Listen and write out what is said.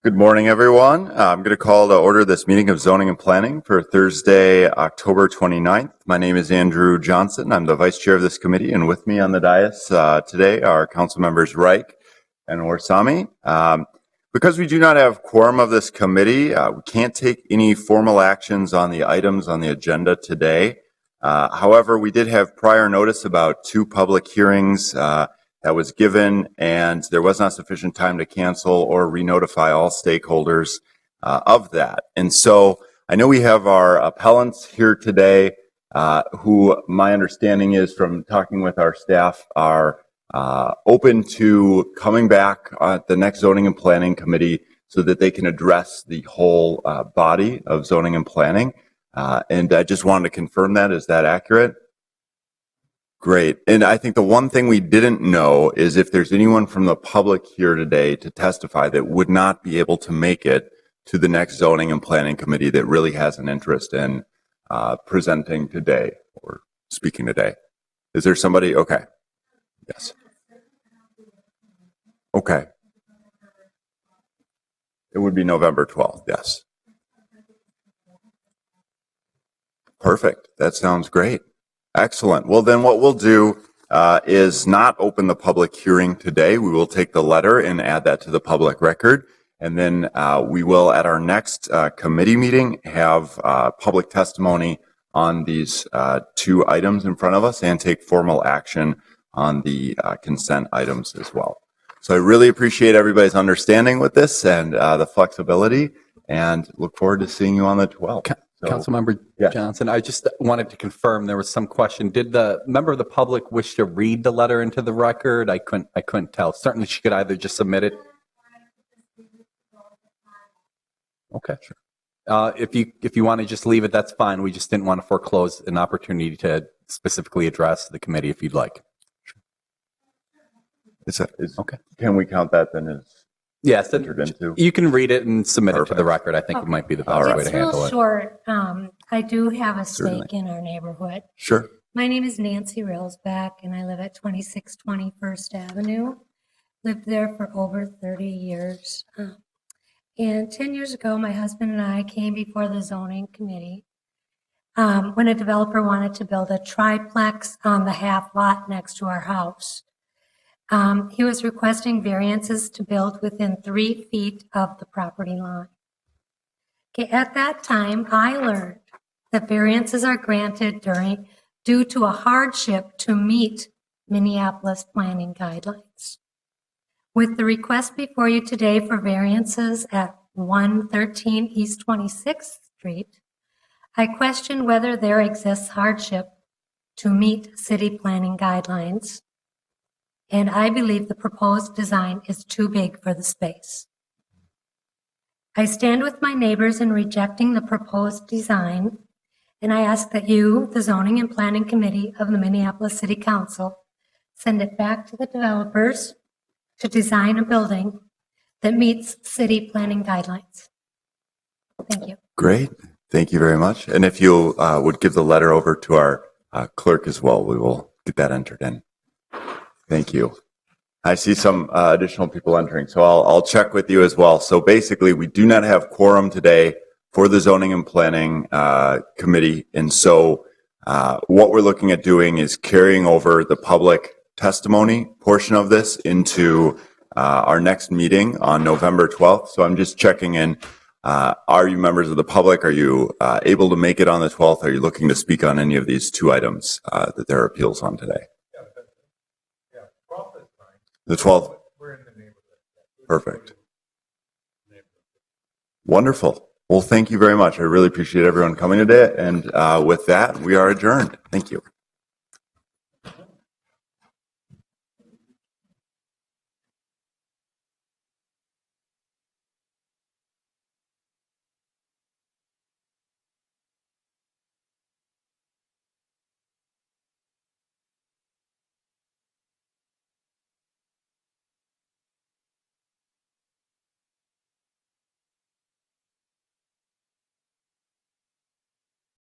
Good morning, everyone. I'm going to call to order this meeting of Zoning and Planning for Thursday, October 29th. My name is Andrew Johnson. I'm the vice chair of this committee, and with me on the dais today are council members Reich and Orsami. Because we do not have quorum of this committee, we can't take any formal actions on the items on the agenda today. However, we did have prior notice about 2 public hearings that was given, and there was not sufficient time to cancel or re-notify all stakeholders of that. And so I know we have our appellants here today who my understanding is from talking with our staff are open to coming back at the next Zoning and Planning Committee so that they can address the whole body of zoning and planning. And I just wanted to confirm that. Is that accurate? Great. And I think the one thing we didn't know is if there's anyone from the public here today to testify that would not be able to make it to the next Zoning and Planning Committee that really has an interest in presenting today or speaking today. Is there somebody? Okay. Yes. Okay. It would be November 12th. Yes. Perfect. That sounds great. Excellent. Well, then what we'll do is not open the public hearing today. We will take the letter and add that to the public record. And then we will, at our next committee meeting, have public testimony on these 2 items in front of us and take formal action on the consent items as well. So I really appreciate everybody's understanding with this and the flexibility, and look forward to seeing you on the 12th. Councilmember Johnson, I just wanted to confirm there was some question. Did the member of the public wish to read the letter into the record? I couldn't tell. Certainly she could either just submit it. Okay, sure. If you want to just leave it, that's fine. We just didn't want to foreclose an opportunity to specifically address the committee if you'd like. Okay. Can we count that then as? Yes, you can read it and submit it to the record. I think it might be the best way to handle it. It's real short. I do have a stake in our neighborhood. Sure. My name is Nancy Railsback, and I live at 2620 First Avenue. Lived there for over 30 years. And 10 years ago, my husband and I came before the zoning committee when a developer wanted to build a triplex on the half lot next to our house. He was requesting variances to build within 3 feet of the property line. Okay, at that time, I learned that variances are granted due to a hardship to meet Minneapolis planning guidelines. With the request before you today for variances at 113 East 26th Street, I question whether there exists hardship to meet city planning guidelines, and I believe the proposed design is too big for the space. I stand with my neighbors in rejecting the proposed design, and I ask that you, the Zoning and Planning Committee of the Minneapolis City Council, send it back to the developers to design a building that meets city planning guidelines. Thank you. Great. Thank you very much. And if you would give the letter over to our clerk as well, we will get that entered in. Thank you. I see some additional people entering, so I'll check with you as well. So basically, we do not have quorum today for the Zoning and Planning Committee, and so what we're looking at doing is carrying over the public testimony portion of this into our next meeting on November 12th. So I'm just checking in. Are you members of the public? Are you able to make it on the 12th? Are you looking to speak on any of these 2 items that there are appeals on today? The 12th. We're in the neighborhood. Perfect. Wonderful. Well, thank you very much. I really appreciate everyone coming today. And with that, we are adjourned. Thank you.